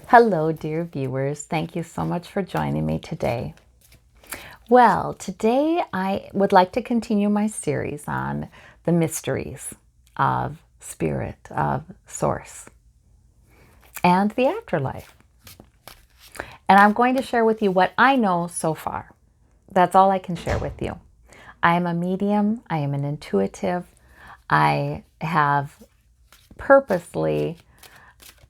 Hello, dear viewers. Thank you so much for joining me today. Well, today I would like to continue my series on the mysteries of spirit, of source, and the afterlife. And I'm going to share with you what I know so far. That's all I can share with you. I am a medium. I am an intuitive. I have purposely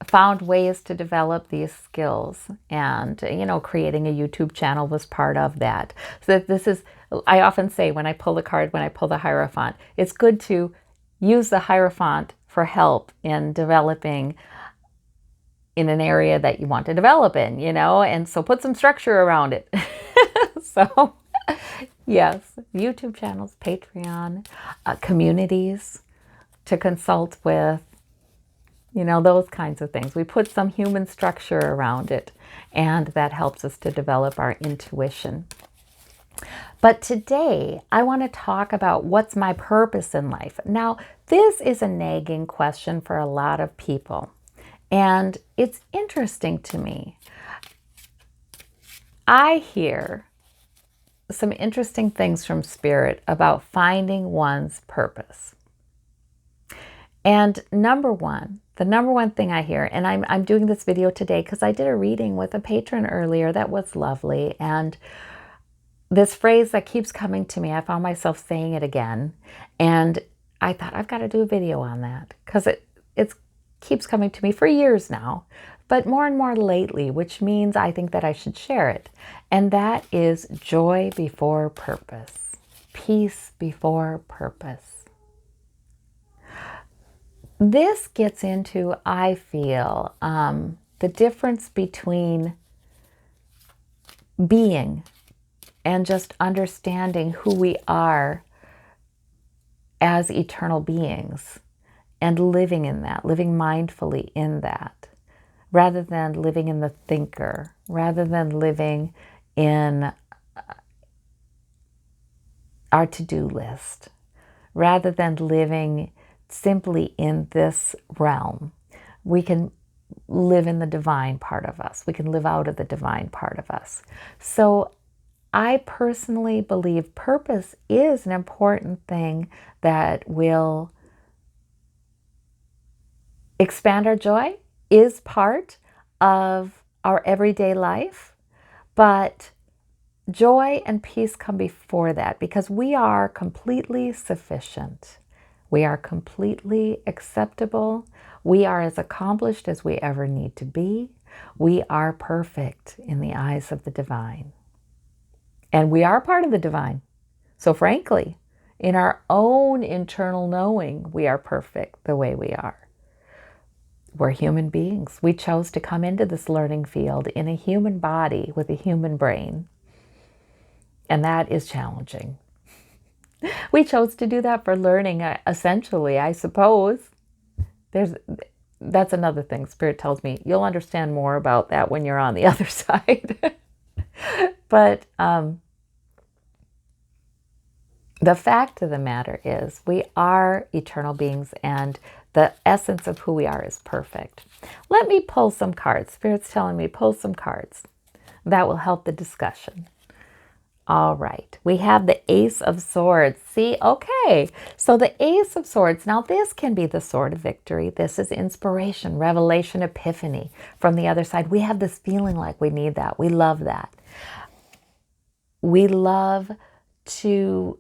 found ways to develop these skills, and creating a YouTube channel was part of that. So this is, I often say when I pull the card, when I pull the Hierophant, it's good to use the Hierophant for help in developing in an area that you want to develop in, and so put some structure around it. So yes, YouTube channels, Patreon, communities to consult with, those kinds of things. We put some human structure around it, and that helps us to develop our intuition. But today, I want to talk about what's my purpose in life. Now, this is a nagging question for a lot of people, and it's interesting to me. I hear some interesting things from Spirit about finding one's purpose. And the number one thing I hear, and I'm doing this video today because I did a reading with a patron earlier that was lovely, and this phrase that keeps coming to me, I found myself saying it again, and I thought I've got to do a video on that because it keeps coming to me for years now, but more and more lately, which means I think that I should share it, and that is joy before purpose, peace before purpose. This gets into, I feel, the difference between being and just understanding who we are as eternal beings and living in that, living mindfully in that, rather than living in the thinker, rather than living in our to-do list, rather than living simply in this realm. We can live in the divine part of us. We can live out of the divine part of us. So I personally believe purpose is an important thing that will expand our joy, is part of our everyday life, but joy and peace come before that because we are completely sufficient. We are completely acceptable. We are as accomplished as we ever need to be. We are perfect in the eyes of the divine. And we are part of the divine. So frankly, in our own internal knowing, we are perfect the way we are. We're human beings. We chose to come into this learning field in a human body with a human brain. And that is challenging. We chose to do that for learning, essentially, I suppose. That's another thing. Spirit tells me you'll understand more about that when you're on the other side. But the fact of the matter is we are eternal beings, and the essence of who we are is perfect. Let me pull some cards. Spirit's telling me pull some cards. That will help the discussion. All right, we have the Ace of Swords. See, okay, so the Ace of Swords, now this can be the sword of victory. This is inspiration, revelation, epiphany. From the other side, we have this feeling like we need that. We love that. We love to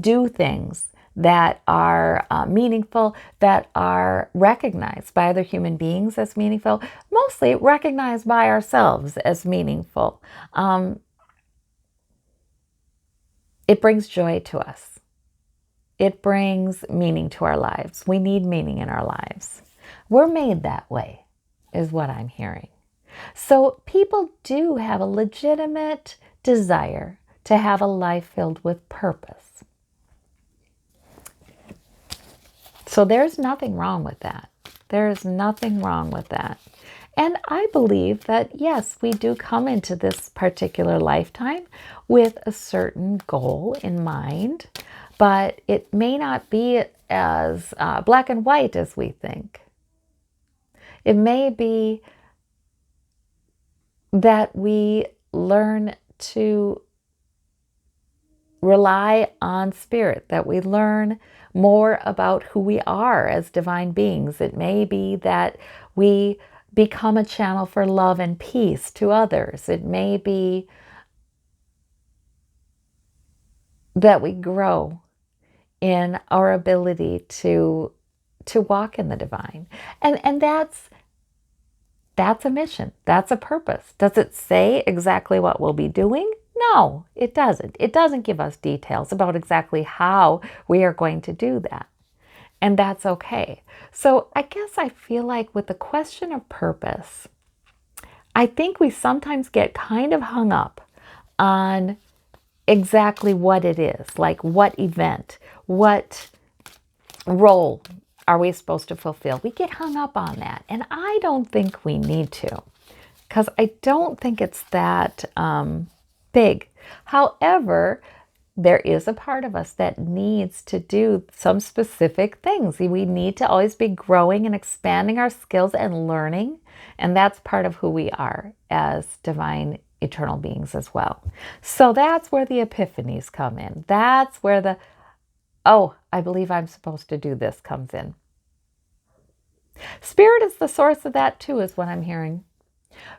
do things that are meaningful, that are recognized by other human beings as meaningful, mostly recognized by ourselves as meaningful. It brings joy to us. It brings meaning to our lives. We need meaning in our lives. We're made that way, is what I'm hearing. So people do have a legitimate desire to have a life filled with purpose. So there's nothing wrong with that. There is nothing wrong with that. And I believe that, yes, we do come into this particular lifetime with a certain goal in mind, but it may not be as black and white as we think. It may be that we learn to rely on spirit, that we learn more about who we are as divine beings. It may be that we become a channel for love and peace to others. It may be that we grow in our ability to walk in the divine. And that's a mission. That's a purpose. Does it say exactly what we'll be doing? No, it doesn't. It doesn't give us details about exactly how we are going to do that. And that's okay. So I guess I feel like with the question of purpose, I think we sometimes get kind of hung up on exactly what it is, like what event, what role are we supposed to fulfill. We get hung up on that. And I don't think we need to, because I don't think it's that big. However, there is a part of us that needs to do some specific things. We need to always be growing and expanding our skills and learning. And that's part of who we are as divine eternal beings as well. So that's where the epiphanies come in. That's where the, oh, I believe I'm supposed to do this comes in. Spirit is the source of that too, is what I'm hearing.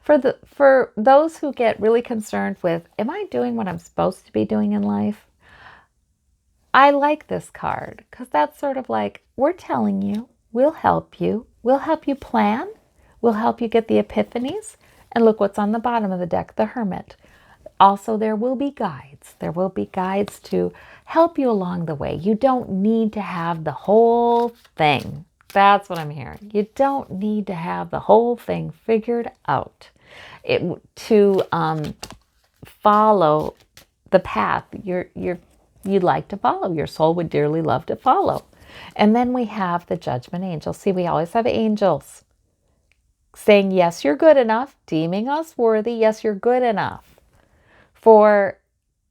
For those who get really concerned with, am I doing what I'm supposed to be doing in life? I like this card because that's sort of like, we're telling you, we'll help you plan, we'll help you get the epiphanies. And look what's on the bottom of the deck, the Hermit. Also, there will be guides. There will be guides to help you along the way. You don't need to have the whole thing. That's what I'm hearing. You don't need to have the whole thing figured out to follow the path you'd like to follow. Your soul would dearly love to follow. And then we have the judgment angel. See, we always have angels saying, yes, you're good enough, deeming us worthy. Yes, you're good enough for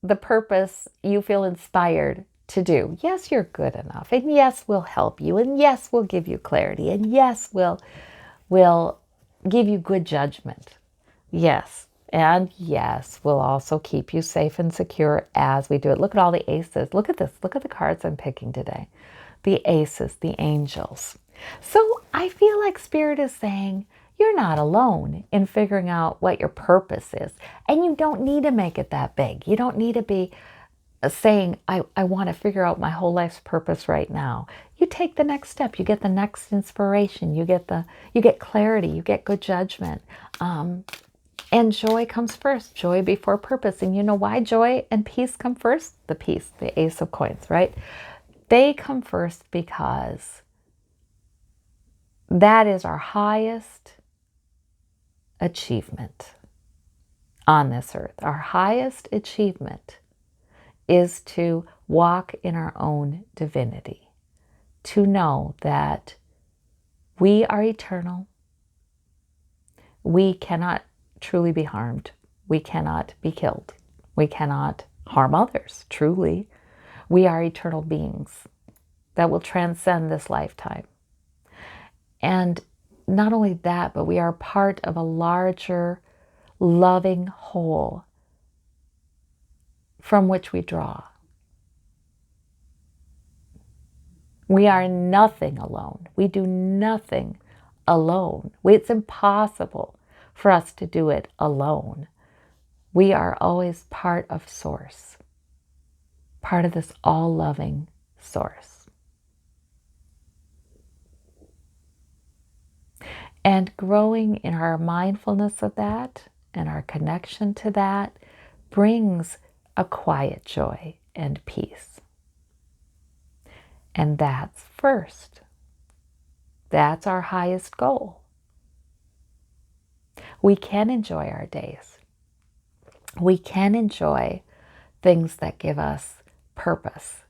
the purpose you feel inspired to do. Yes, you're good enough. And yes, we'll help you. And yes, we'll give you clarity. And yes, we'll give you good judgment. Yes. And yes, we'll also keep you safe and secure as we do it. Look at all the aces. Look at this. Look at the cards I'm picking today. The aces, the angels. So I feel like Spirit is saying, you're not alone in figuring out what your purpose is. And you don't need to make it that big. You don't need to be saying, I want to figure out my whole life's purpose right now. You take the next step. You get the next inspiration. You get clarity. You get good judgment. And joy comes first. Joy before purpose. And you know why joy and peace come first? The peace, the ace of coins, right? They come first because that is our highest achievement on this earth. Our highest achievement is to walk in our own divinity, to know that we are eternal. We cannot truly be harmed. We cannot be killed. We cannot harm others, truly. We are eternal beings that will transcend this lifetime. And not only that, but we are part of a larger, loving whole from which we draw. We are nothing alone. We do nothing alone. It's impossible for us to do it alone. We are always part of Source, part of this all-loving Source. And growing in our mindfulness of that and our connection to that brings a quiet joy and peace. And that's first. That's our highest goal. We can enjoy our days. We can enjoy things that give us purpose.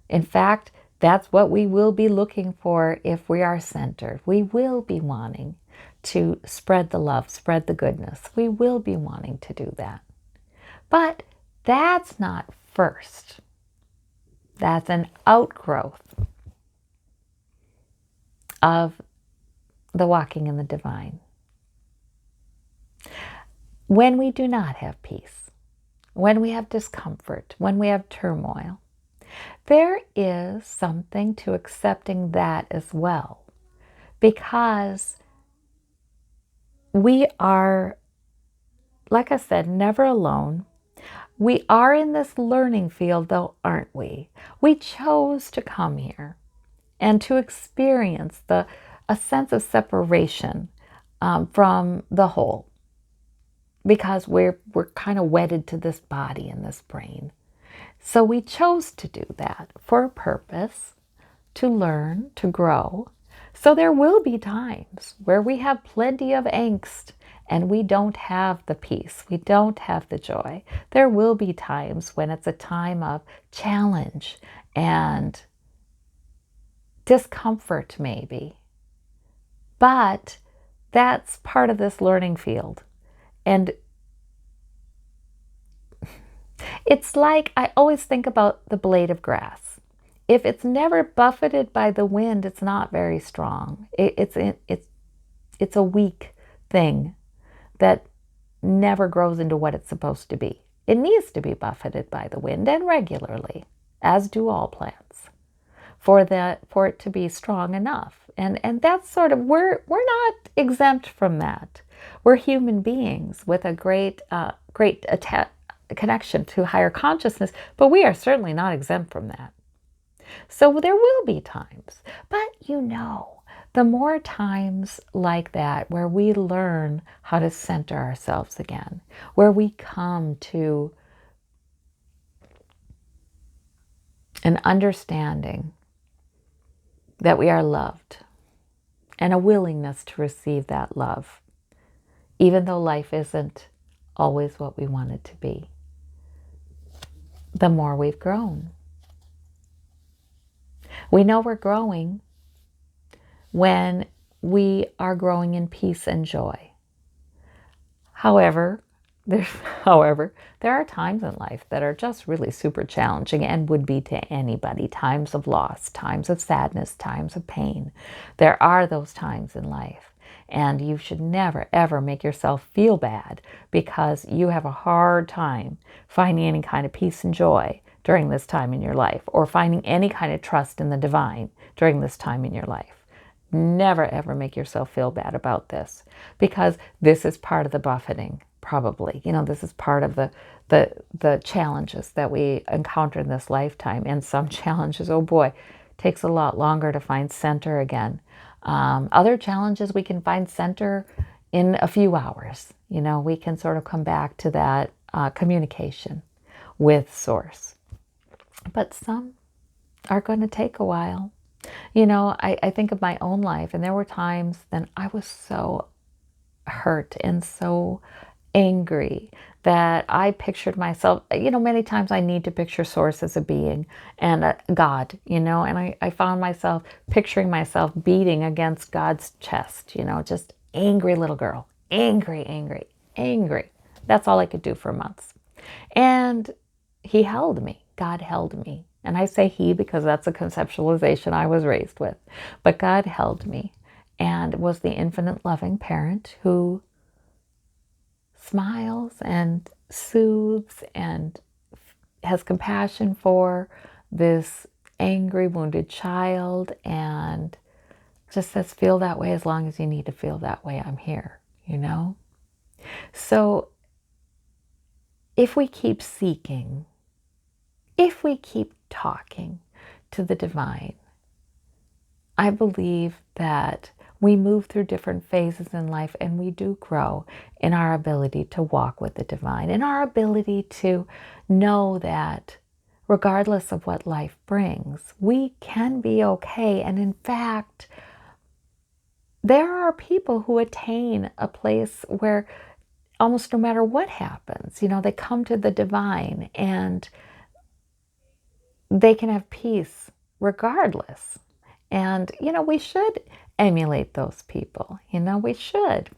In fact, that's what we will be looking for if we are centered. We will be wanting to spread the love, spread the goodness. We will be wanting to do that. But that's not first. That's an outgrowth of the walking in the divine. When we do not have peace, when we have discomfort, when we have turmoil, there is something to accepting that as well, because we are, like I said, never alone. We are in this learning field, though, aren't we? We chose to come here and to experience a sense of separation from the whole, because we're kind of wedded to this body and this brain. So we chose to do that for a purpose, to learn, to grow. So there will be times where we have plenty of angst and we don't have the peace, we don't have the joy. There will be times when it's a time of challenge and discomfort, maybe. But that's part of this learning field. And it's like, I always think about the blade of grass. If it's never buffeted by the wind, it's not very strong. It's a weak thing that never grows into what it's supposed to be. It needs to be buffeted by the wind, and regularly, as do all plants, for it to be strong enough. And that's sort of, we're not exempt from that. We're human beings with a great connection to higher consciousness, but we are certainly not exempt from that. So there will be times, but the more times like that where we learn how to center ourselves again, where we come to an understanding that we are loved and a willingness to receive that love, even though life isn't always what we want it to be, the more we've grown. We know we're growing when we are growing in peace and joy. However, there are times in life that are just really super challenging and would be to anybody. Times of loss, times of sadness, times of pain. There are those times in life. And you should never, ever make yourself feel bad because you have a hard time finding any kind of peace and joy during this time in your life, or finding any kind of trust in the divine during this time in your life. Never ever make yourself feel bad about this, because this is part of the buffeting, probably. This is part of the challenges that we encounter in this lifetime. And some challenges, oh boy, takes a lot longer to find center again. Other challenges we can find center in a few hours. We can sort of come back to that communication with Source. But some are going to take a while. I think of my own life, and there were times then I was so hurt and so angry that I pictured myself, many times I need to picture Source as a being and a God, and I found myself picturing myself beating against God's chest, just angry little girl, angry, angry, angry. That's all I could do for months. And he held me. God held me. And I say he because that's a conceptualization I was raised with. But God held me and was the infinite loving parent who smiles and soothes and has compassion for this angry, wounded child, and just says, feel that way as long as you need to feel that way. I'm here, So if we keep seeking, if we keep talking to the divine, I believe that we move through different phases in life, and we do grow in our ability to walk with the divine, in our ability to know that regardless of what life brings, we can be okay. And in fact, there are people who attain a place where almost no matter what happens, they come to the divine and they can have peace regardless. And, we should emulate those people. We should.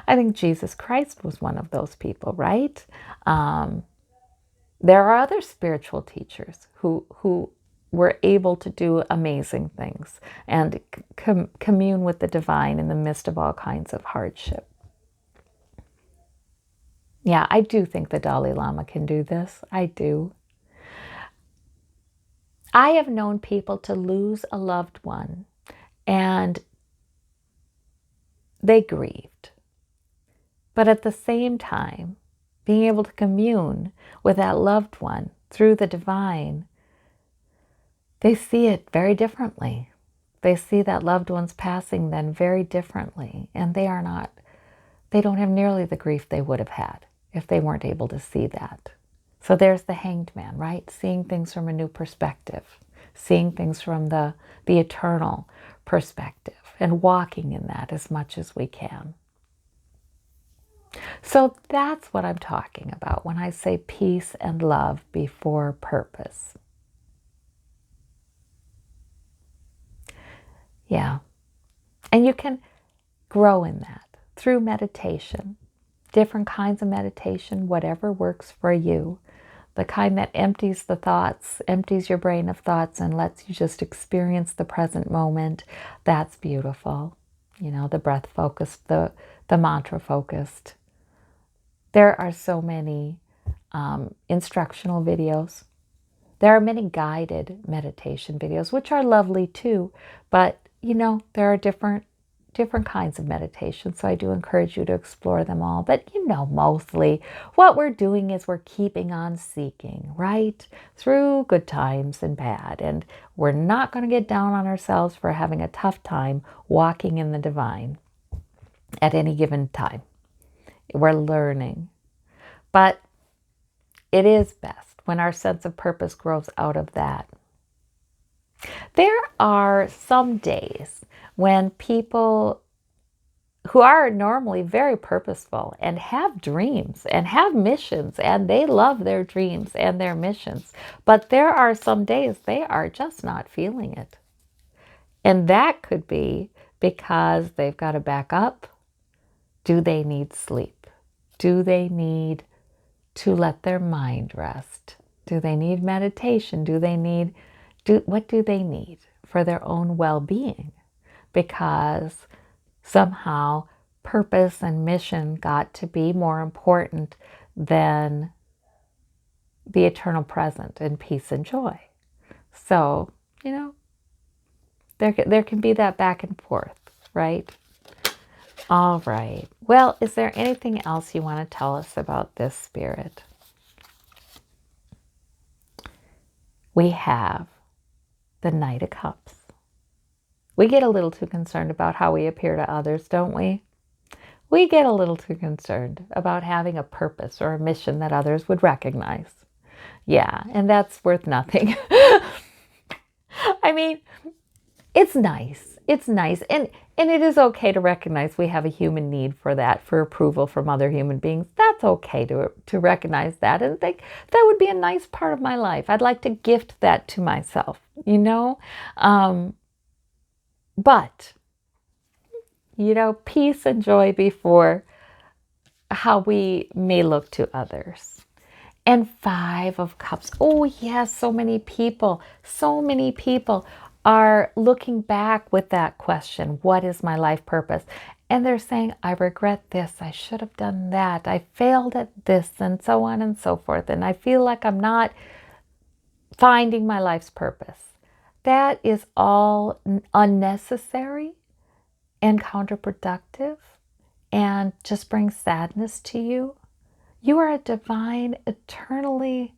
I think Jesus Christ was one of those people, right? There are other spiritual teachers who we're able to do amazing things and commune with the divine in the midst of all kinds of hardship. Yeah, I do think the Dalai Lama can do this. I do. I have known people to lose a loved one and they grieved. But at the same time, being able to commune with that loved one through the divine, they see it very differently. They see that loved one's passing then very differently, and they don't have nearly the grief they would have had if they weren't able to see that. So there's the hanged man, right? Seeing things from a new perspective, seeing things from the eternal perspective, and walking in that as much as we can. So that's what I'm talking about when I say peace and love before purpose. Yeah. And you can grow in that through meditation, different kinds of meditation, whatever works for you. The kind that empties the thoughts, empties your brain of thoughts and lets you just experience the present moment. That's beautiful. You know, the breath focused, the mantra focused. There are so many instructional videos. There are many guided meditation videos, which are lovely too. But, you know, there are different kinds of meditation. So I do encourage you to explore them all. But, you know, mostly what we're doing is we're keeping on seeking, right? Through good times and bad. And we're not going to get down on ourselves for having a tough time walking in the divine at any given time. We're learning. But it is best when our sense of purpose grows out of that. There are some days when people who are normally very purposeful and have dreams and have missions, and they love their dreams and their missions, but there are some days they are just not feeling it. And that could be because they've got to back up. Do they need sleep? Do they need to let their mind rest? Do they need meditation? What do they need for their own well-being? Because somehow purpose and mission got to be more important than the eternal present and peace and joy. So, you know, there can be that back and forth, right? All right. Well, is there anything else you want to tell us about this spirit? We have the Knight of Cups. We get a little too concerned about how we appear to others, don't we? We get a little too concerned about having a purpose or a mission that others would recognize. Yeah, and that's worth nothing. I mean, it's nice. It's nice. And it is okay to recognize we have a human need for that, for approval from other human beings. That's okay to recognize that and think that would be a nice part of my life. I'd like to gift that to myself, you know? But, you know, peace and joy before how we may look to others. And 5 of Cups. Oh, yes, so many people are looking back with that question, what is my life purpose? And they're saying, I regret this, I should have done that, I failed at this, and so on and so forth. And I feel like I'm not finding my life's purpose. That is all unnecessary and counterproductive and just brings sadness to you. You are a divine, eternally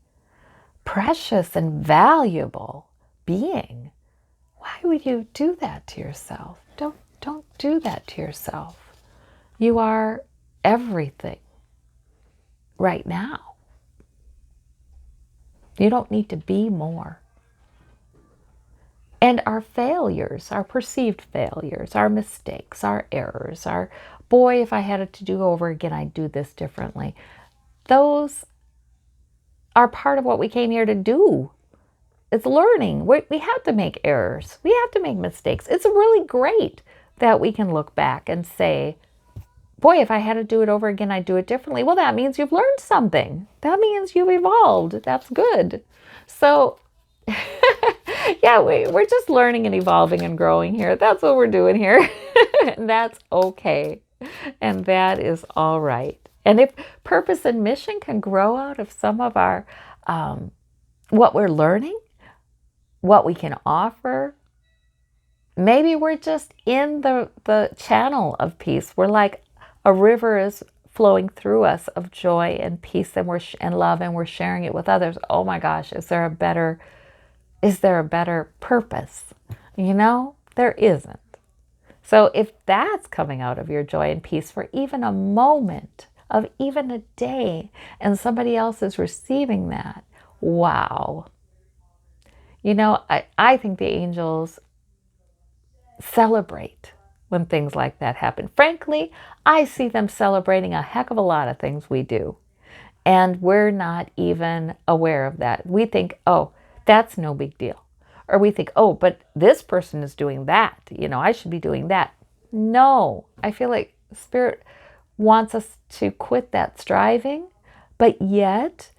precious and valuable being. Why would you do that to yourself? Don't do that to yourself. You are everything right now. You don't need to be more. And our failures, our perceived failures, our mistakes, our errors, our, boy, if I had it to do over again, I'd do this differently. Those are part of what we came here to do. It's learning. We have to make errors. We have to make mistakes. It's really great that we can look back and say, boy, if I had to do it over again, I'd do it differently. Well, that means you've learned something. That means you've evolved. That's good. So Yeah, we're just learning and evolving and growing here. That's what we're doing here. And that's okay. And that is all right. And if purpose and mission can grow out of some of our, what we're learning, what we can offer, maybe we're just in the channel of peace. We're like a river is flowing through us of joy and peace and and love, and we're sharing it with others. Oh my gosh, is there a better purpose? You know, there isn't. So if that's coming out of your joy and peace for even a moment of even a day, and somebody else is receiving that, wow. You know, I think the angels celebrate when things like that happen. Frankly, I see them celebrating a heck of a lot of things we do. And we're not even aware of that. We think, oh, that's no big deal. Or we think, oh, but this person is doing that. You know, I should be doing that. No, I feel like Spirit wants us to quit that striving, but yet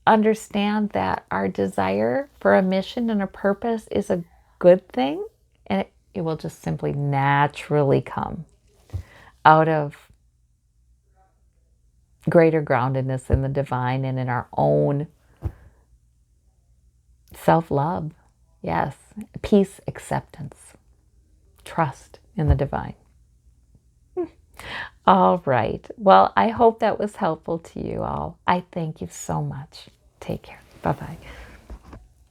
understand that our desire for a mission and a purpose is a good thing, and it will just simply naturally come out of greater groundedness in the divine and in our own self-love. Yes, peace, acceptance, trust in the divine. All right. Well, I hope that was helpful to you all. I thank you so much. Take care. Bye-bye.